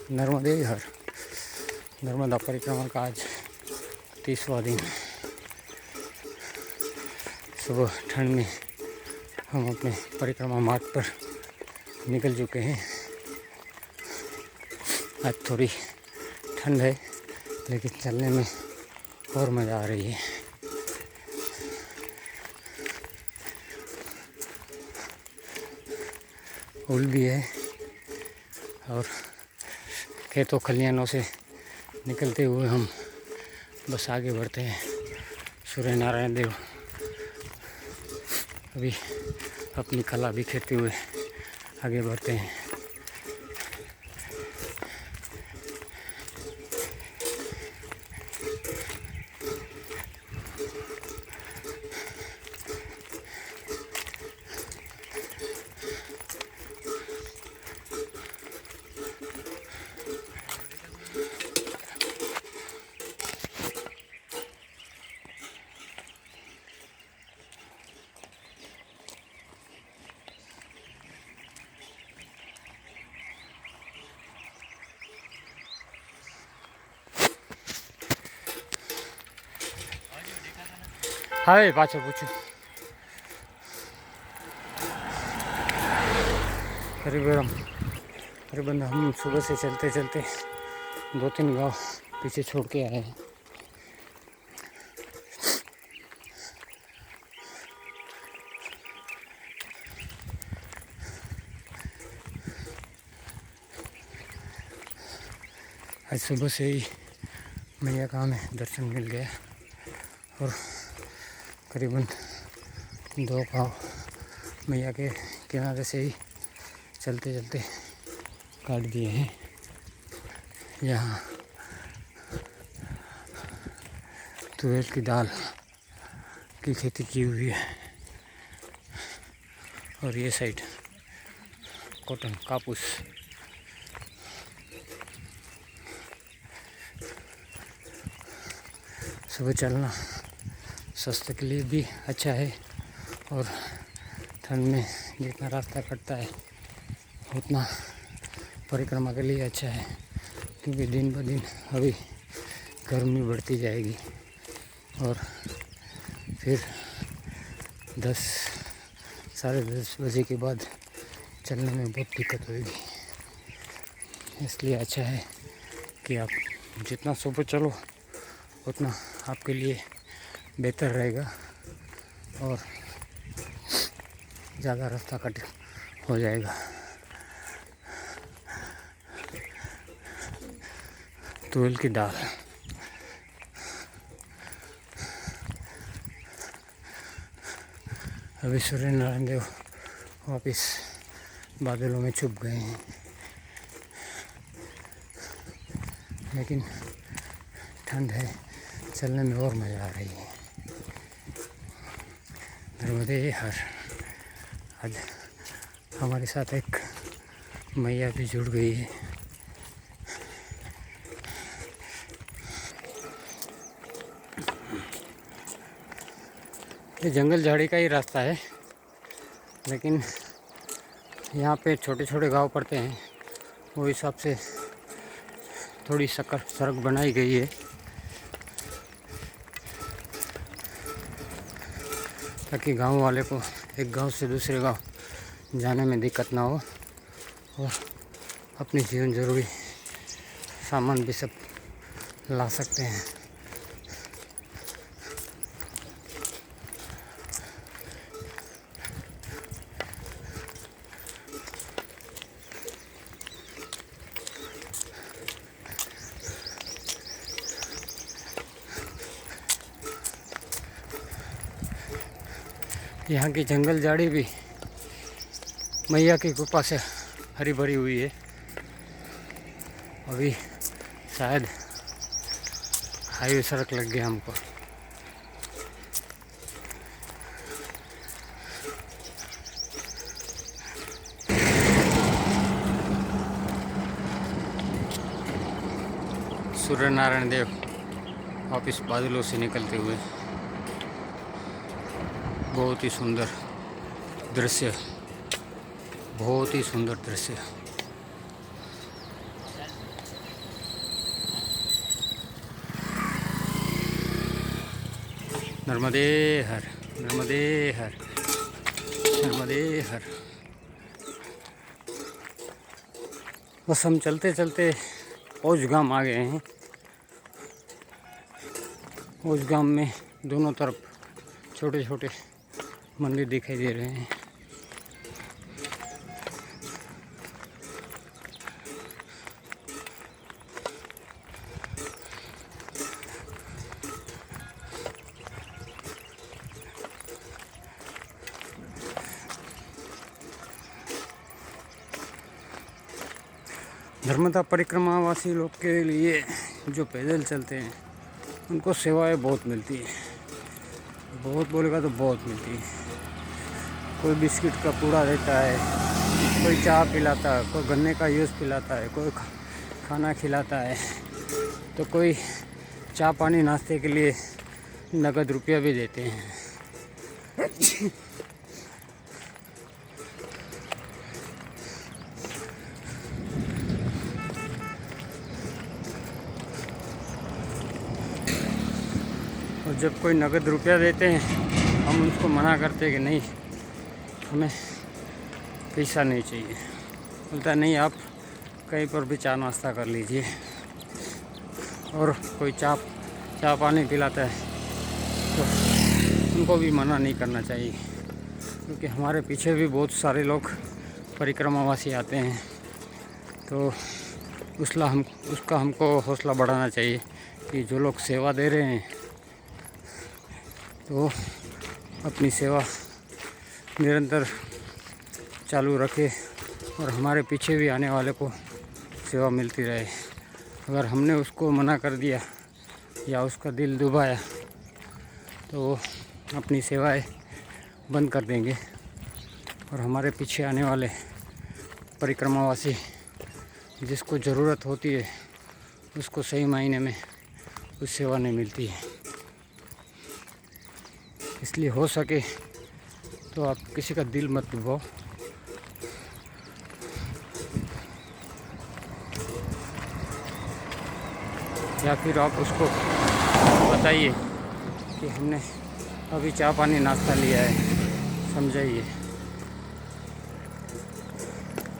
नर्मदे हर नर्मदा परिक्रमा का आज 30वां दिन। सुबह ठंड में हम अपने परिक्रमा मार्ग पर निकल चुके हैं। आज थोड़ी ठंड है लेकिन चलने में और मज़ा आ रही है। उल भी है और खेतों खलियानों से निकलते हुए हम बस आगे बढ़ते हैं। सूर्य नारायण देव अभी अपनी कला बिखेरते हुए आगे बढ़ते हैं। हाय पाछो पूछो करीबन हम सुबह से चलते चलते 2-3 गांव पीछे छोड़ के आए हैं। आज सुबह से ही मैया का हमें दर्शन मिल गया और करीबन 2 गाँव मैया के किनारे से ही चलते चलते काट दिए हैं। यहाँ तुअर की दाल की खेती की हुई है और ये साइड कॉटन कापूस। सुबह चलना स्वास्थ्य के लिए भी अच्छा है और ठंड में जितना रास्ता कटता है उतना परिक्रमा के लिए अच्छा है, क्योंकि दिन ब दिन अभी गर्मी बढ़ती जाएगी और फिर 10-साढ़े 10 बजे के बाद चलने में बहुत दिक्कत होगी। इसलिए अच्छा है कि आप जितना सुबह चलो उतना आपके लिए बेहतर रहेगा और ज़्यादा रास्ता कट हो जाएगा। तुअर की दाल अभी सूर्य नारायण देव वापिस बादलों में छुप गए हैं, लेकिन ठंड है, चलने में और मज़ा आ रही है। नर्मदे हर। आज हमारे साथ एक मैया भी जुड़ गई है। ये जंगल झाड़ी का ही रास्ता है, लेकिन यहाँ पे छोटे छोटे गांव पड़ते हैं, वो हिसाब से थोड़ी सड़क बनाई गई है ताकि गांव वाले को एक गांव से दूसरे गांव जाने में दिक्कत ना हो और अपनी जीवन जरूरी सामान भी सब ला सकते हैं। यहाँ की जंगल झाड़ी भी मैया की कृपा से हरी भरी हुई है। अभी शायद हाईवे सड़क लग गया हमको। सूर्य नारायण देव वापिस बादलों से निकलते हुए बहुत ही सुंदर दृश्य, बहुत ही सुंदर दृश्य। नर्मदे हर, नर्मदे हर, नर्मदे हर। बस हम चलते चलते ओझगाम आ गए हैं। ओझगाम में दोनों तरफ छोटे छोटे मंदिर दिखाई दे रहे हैं। नर्मदा परिक्रमावासी लोग के लिए जो पैदल चलते हैं उनको सेवाएं बहुत मिलती है, बहुत बोलेगा तो बहुत मिलती है। कोई बिस्किट का पूड़ा देता है, कोई चाय पिलाता है, कोई गन्ने का जूस पिलाता है, कोई खाना खिलाता है, तो कोई चाय पानी नाश्ते के लिए नगद रुपया भी देते हैं। और जब कोई नगद रुपया देते हैं हम उनको मना करते हैं कि नहीं, हमें पैसा नहीं चाहिए। बोलता नहीं, आप कहीं पर भी चाय नाश्ता कर लीजिए। और कोई चाय पानी पिलाता है तो उनको भी मना नहीं करना चाहिए, क्योंकि हमारे पीछे भी बहुत सारे लोग परिक्रमावासी आते हैं। तो उसका हमको हौसला बढ़ाना चाहिए कि जो लोग सेवा दे रहे हैं तो अपनी सेवा निरंतर चालू रखे और हमारे पीछे भी आने वाले को सेवा मिलती रहे। अगर हमने उसको मना कर दिया या उसका दिल दुभाया तो वो अपनी सेवाएं बंद कर देंगे और हमारे पीछे आने वाले परिक्रमावासी जिसको ज़रूरत होती है उसको सही मायने में कुछ सेवा नहीं मिलती है। इसलिए हो सके तो आप किसी का दिल मत दुभाओ। या फिर आप उसको बताइए कि हमने अभी चाय पानी नाश्ता लिया है, समझाइए।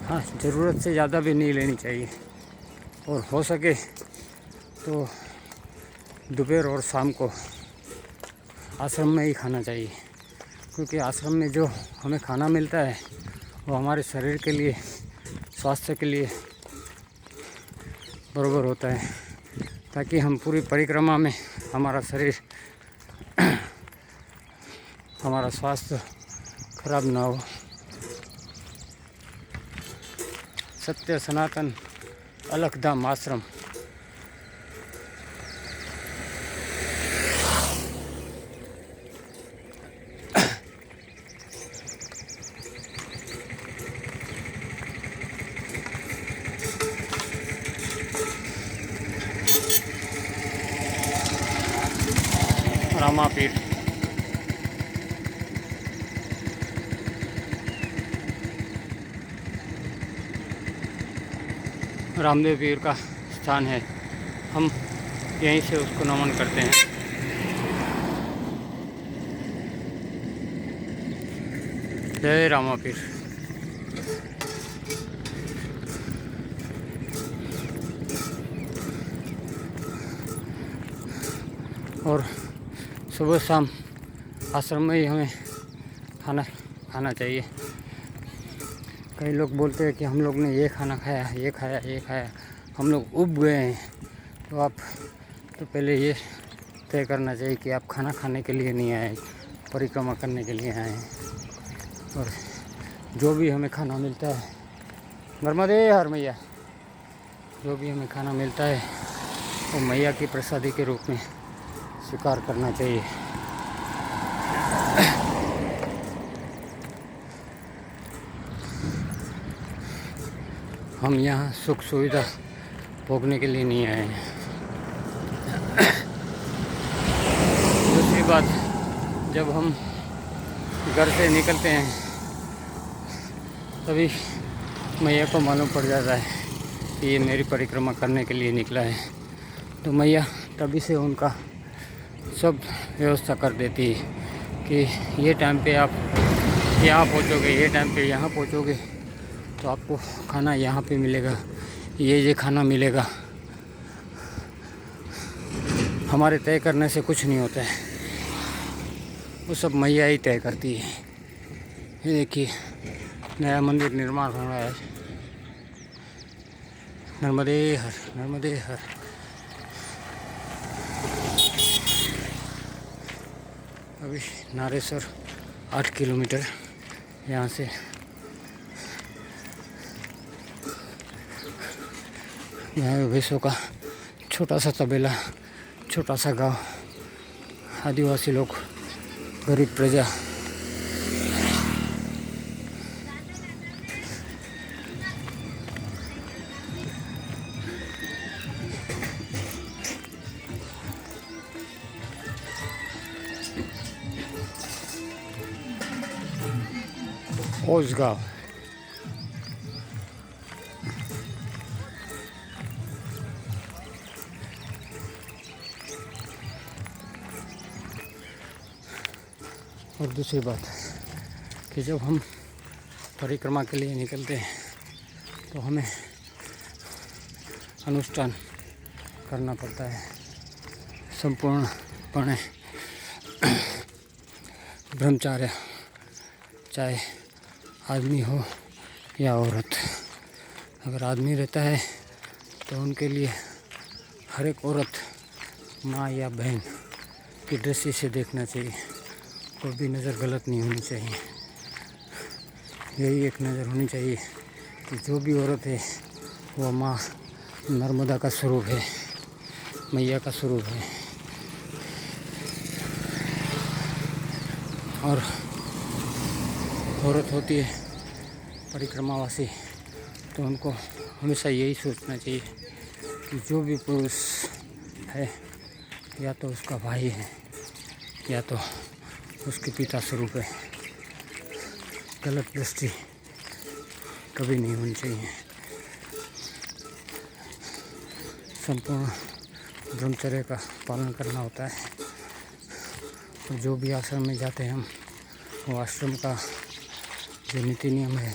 हाँ, ज़रूरत से ज़्यादा भी नहीं लेनी चाहिए और हो सके तो दोपहर और शाम को आश्रम में ही खाना चाहिए, क्योंकि आश्रम में जो हमें खाना मिलता है वो हमारे शरीर के लिए, स्वास्थ्य के लिए बराबर होता है, ताकि हम पूरी परिक्रमा में हमारा शरीर हमारा स्वास्थ्य खराब ना हो। सत्य सनातन अलखधाम आश्रम। रामापीठ। रामदेव पीर का स्थान है, हम यहीं से उसको नमन करते हैं। जय रामापीर। और सुबह शाम आश्रम में ही हमें खाना चाहिए। कई लोग बोलते हैं कि हम लोग ने ये खाना खाया, ये खाया, हम लोग उब गए हैं। तो आप तो पहले ये तय करना चाहिए कि आप खाना खाने के लिए नहीं आए, परिक्रमा करने के लिए आए हैं। और जो भी हमें खाना मिलता है, नर्मदे हर मैया, जो भी हमें खाना मिलता है वो मैया की प्रसादी के रूप में स्वीकार करना चाहिए। हम यहाँ सुख सुविधा भोगने के लिए नहीं आए हैं। दूसरी बात, जब हम घर से निकलते हैं तभी मैया को मालूम पड़ जाता है कि ये मेरी परिक्रमा करने के लिए निकला है। तो मैया तभी से उनका सब व्यवस्था कर देती है कि ये टाइम पे आप यहाँ पहुँचोगे, ये टाइम पे यहाँ पहुँचोगे तो आपको खाना यहाँ पे मिलेगा, ये खाना मिलेगा। हमारे तय करने से कुछ नहीं होता है, वो सब मैया ही तय करती है। ये देखिए नया मंदिर निर्माण हो रहा है। नर्मदे हर, नर्मदे हर। अभी नारेसर 8 किलोमीटर यहाँ से। यहाँ भैंसों का छोटा सा तबेला, छोटा सा गांव, आदिवासी लोग, गरीब प्रजा। ओसगांव और दूसरी बात कि जब हम परिक्रमा के लिए निकलते हैं तो हमें अनुष्ठान करना पड़ता है संपूर्णपणे ब्रह्मचार्य, चाहे आदमी हो या औरत। अगर आदमी रहता है तो उनके लिए हर एक औरत माँ या बहन की दृष्टि से देखना चाहिए, कोई भी नज़र गलत नहीं होनी चाहिए। यही एक नज़र होनी चाहिए कि जो भी औरत है वो माँ नर्मदा का स्वरूप है, मैया का स्वरूप है। और औरत होती है परिक्रमावासी तो उनको हमेशा यही सोचना चाहिए कि जो भी पुरुष है या तो उसका भाई है या तो उसके पिता स्वरूप है। गलत दृष्टि कभी नहीं होनी चाहिए। संपूर्ण ब्रह्मचर्य का पालन करना होता है। और जो भी आश्रम में जाते हैं हम, वो आश्रम का जो नीति नियम है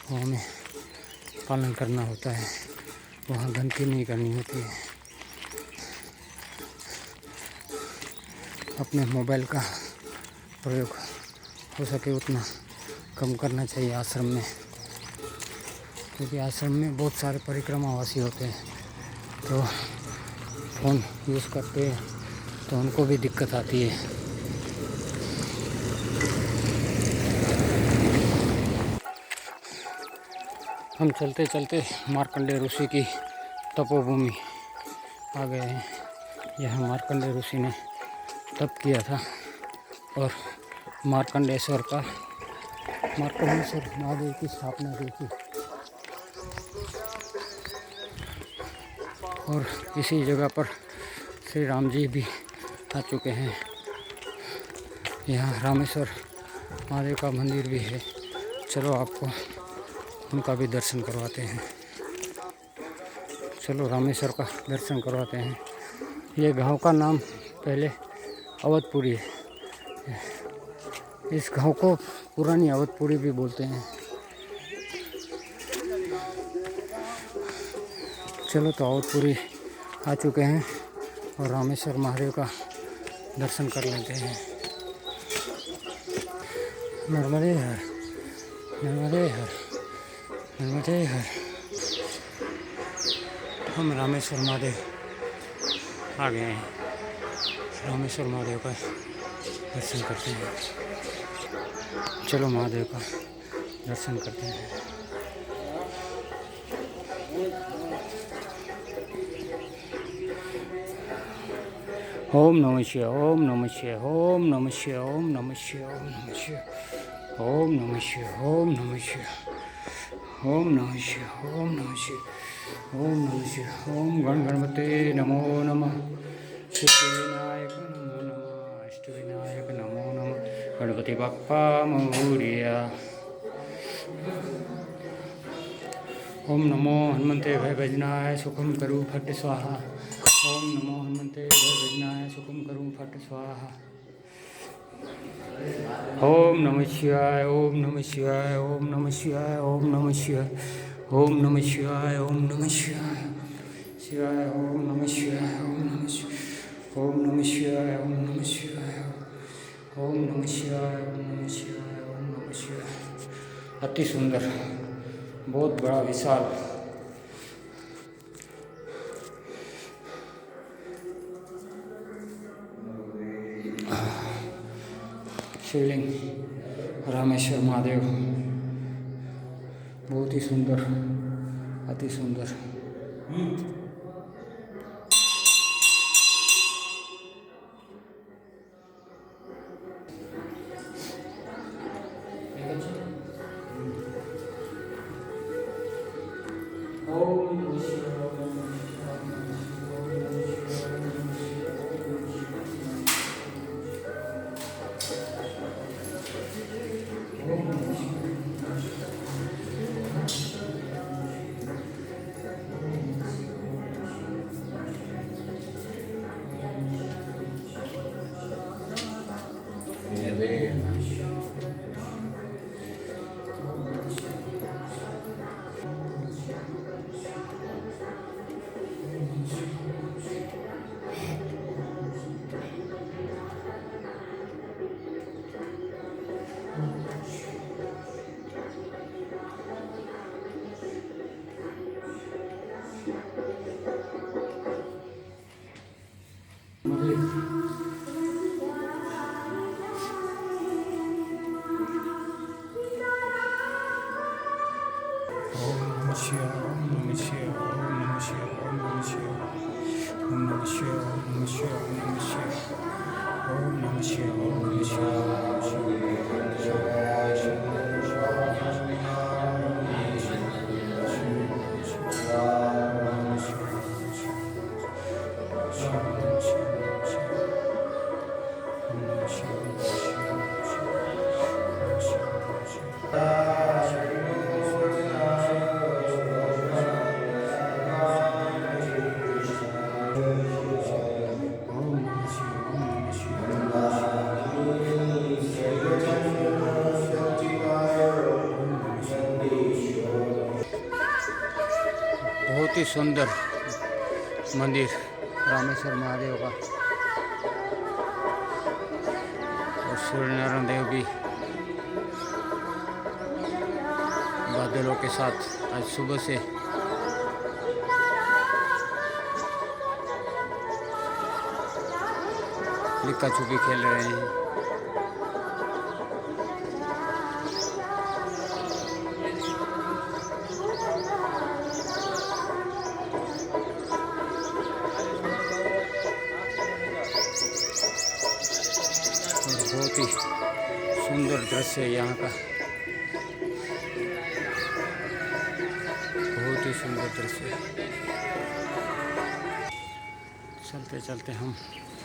वो हमें पालन करना होता है। वहाँ गंदगी नहीं करनी होती है। अपने मोबाइल का प्रयोग हो सके उतना कम करना चाहिए आश्रम में, क्योंकि आश्रम में बहुत सारे परिक्रमावासी होते हैं तो फ़ोन यूज़ करते हैं तो उनको भी दिक्कत आती है। हम चलते चलते मार्कंडेय ऋषि की तपोभूमि आ गए हैं। यह मार्कंडेय ऋषि ने तप किया था और मार्कंडेश्वर महादेव की स्थापना की थी। और इसी जगह पर श्री राम जी भी आ चुके हैं। यहाँ रामेश्वर महादेव का मंदिर भी है। चलो आपको उनका भी दर्शन करवाते हैं। चलो रामेश्वर का दर्शन करवाते हैं। ये गांव का नाम पहले अवधपुरी है। इस गांव को पुरानी अवधपुरी भी बोलते हैं। चलो तो अवधपुरी आ चुके हैं और रामेश्वर महादेव का दर्शन कर लेते हैं। नर्मदे हर, नर्मदे हर, नर्मदे हर। हम रामेश्वर महादेव आ गए हैं। रामेश्वर महादेव का दर्शन करते हैं। चलो महादेव का दर्शन करते हैं। ओम नमः शिवाय, ओम नमः शिवाय, ओम नमः शिवाय, ओम नमः शिवाय, ओम नमः शिवाय, ओम नमः शिवाय, ओम नमः शिवाय, ओम नमः शिवाय, ओम नमः शिवाय, ओम नमः शिवाय। ओम गण गणपते नमो नमः, सिद्धिविनायक नमो नमः, अष्टविनायक नमो नमः, गणपति बप्पा मोरया। ओम नमो हनुमते भय भजनाय सुखम करू फट स्वाहा। ओम नमो हनुमते भय भजनाय सुखम करू फट स्वाहा। ओम नमः शिवाय ओम नमः शिवाय ओम नमः शिवाय ओम नमः शिवाय ओम नमः शिवाय ओम नमः शिवाय शिवाय ओम नमः शिवाय ओम नमः शिवाय ओम नमः शिवाय ओम नमः शिवाय ओम नमः शिवाय ओम नमः शिवाय ओम नमः शिवाय। अति सुंदर, बहुत बड़ा विशाल शिवलिंग रामेश्वर महादेव, बहुत ही सुंदर, अति सुंदर। बहुत ही सुंदर मंदिर रामेश्वर महादेव का, और सूर्यनारायण देव भी बादलों के साथ आज सुबह से लिक्का छुपी खेल रहे हैं। बहुत ही सुंदर दृश्य है यहाँ का, बहुत ही सुंदर दृश्य। चलते चलते हम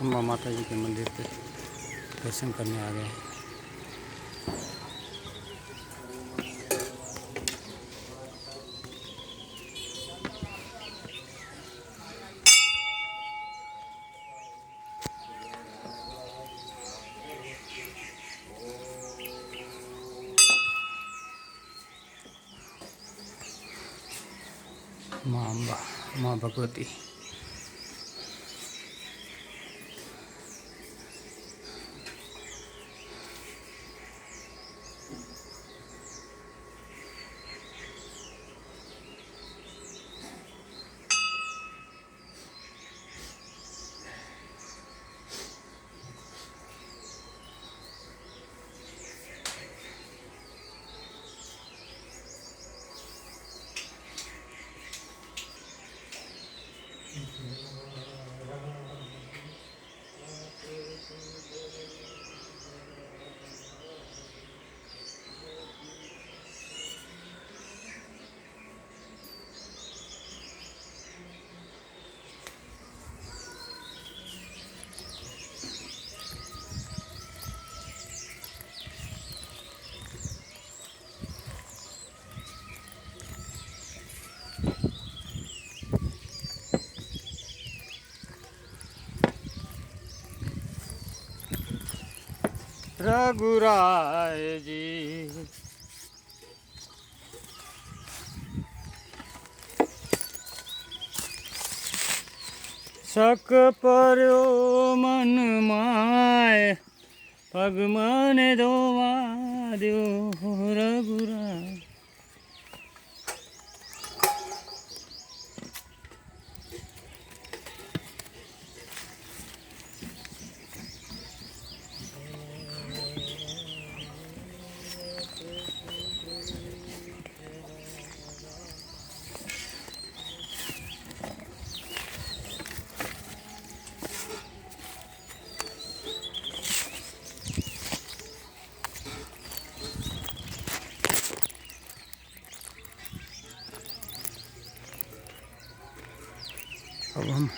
अम्बा माता जी के मंदिर पे दर्शन करने आ गए हैं। माँ अम्बा, माँ भगवती। रघुराय जी। शक पर्यो मन माय पग मन धोवा द्यो रघुराय। अब हम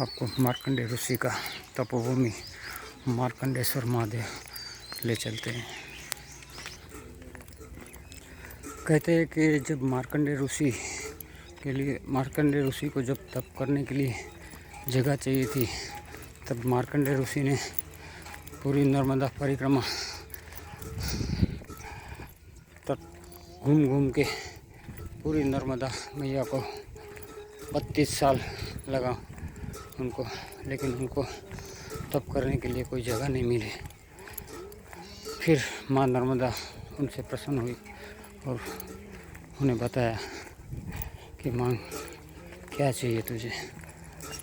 आपको मार्कंडेय ऋषि का तपोभूमि मार्कंडेश्वर महादेव ले चलते हैं। कहते हैं कि जब मार्कंडेय ऋषि को जब तप करने के लिए जगह चाहिए थी, तब मार्कंडेय ऋषि ने पूरी नर्मदा परिक्रमा तट घूम घूम के पूरी नर्मदा मैया को 32 साल लगा उनको, लेकिन उनको तप करने के लिए कोई जगह नहीं मिली। फिर माँ नर्मदा उनसे प्रसन्न हुई और उन्हें बताया कि माँ क्या चाहिए तुझे।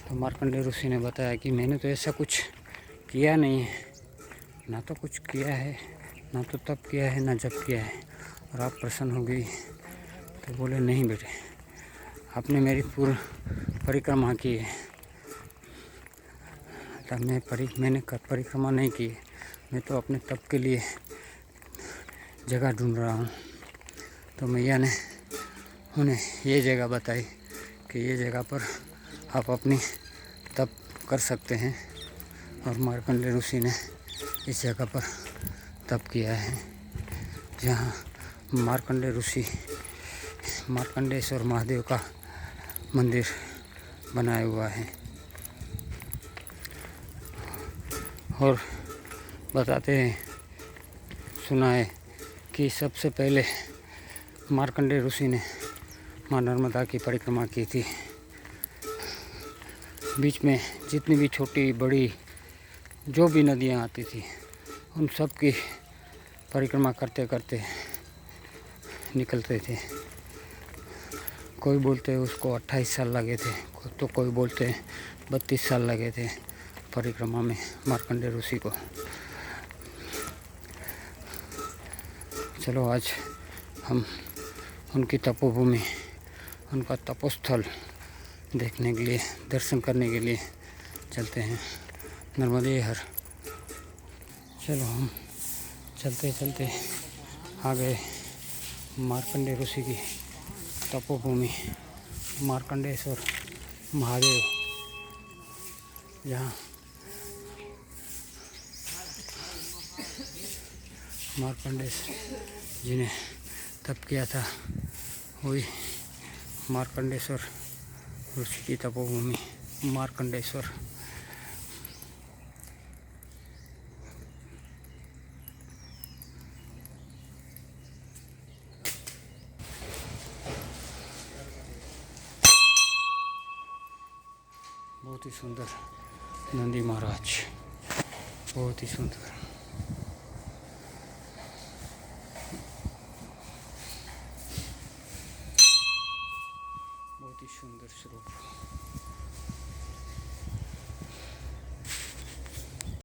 तो मार्कंडेय ऋषि ने बताया कि मैंने तो ऐसा कुछ किया नहीं है, ना तो कुछ किया है, ना तो तप किया है, ना जप किया है, और आप प्रसन्न हो गई। तो बोले नहीं बेटे, आपने मेरी पूर्ण परिक्रमा की है, तब मैंने परिक्रमा नहीं की, मैं तो अपने तप के लिए जगह ढूंढ रहा हूँ। तो मैया ने उन्हें ये जगह बताई कि ये जगह पर आप अपनी तप कर सकते हैं, और मार्कंडेय ऋषि ने इस जगह पर तप किया है, जहाँ मार्कंडेय ऋषि मार्कंडेश्वर महादेव का मंदिर बनाया हुआ है। और बताते हैं, सुना है कि सबसे पहले मार्कंडेय ऋषि ने माँ नर्मदा की परिक्रमा की थी। बीच में जितनी भी छोटी बड़ी जो भी नदियाँ आती थी, उन सब की परिक्रमा करते करते निकलते थे। कोई बोलते उसको 28 साल लगे थे, तो कोई बोलते 32 साल लगे थे परिक्रमा में मार्कंडेय ऋषि को। चलो आज हम उनकी तपोभूमि, उनका तपोस्थल देखने के लिए, दर्शन करने के लिए चलते हैं। नर्मदे हर। चलो हम चलते चलते आ गए मार्कंडेय ऋषि की तपोभूमि मार्कंडेश्वर महादेव, जहाँ मार्कंडेय जी ने तप किया था, वही मार्कंडेश्वर ऋषि की तपोभूमि मार्कंडेश्वर। बहुत ही सुंदर नंदी महाराज, बहुत ही सुंदर। बहुत ही सुंदर स्वरूप।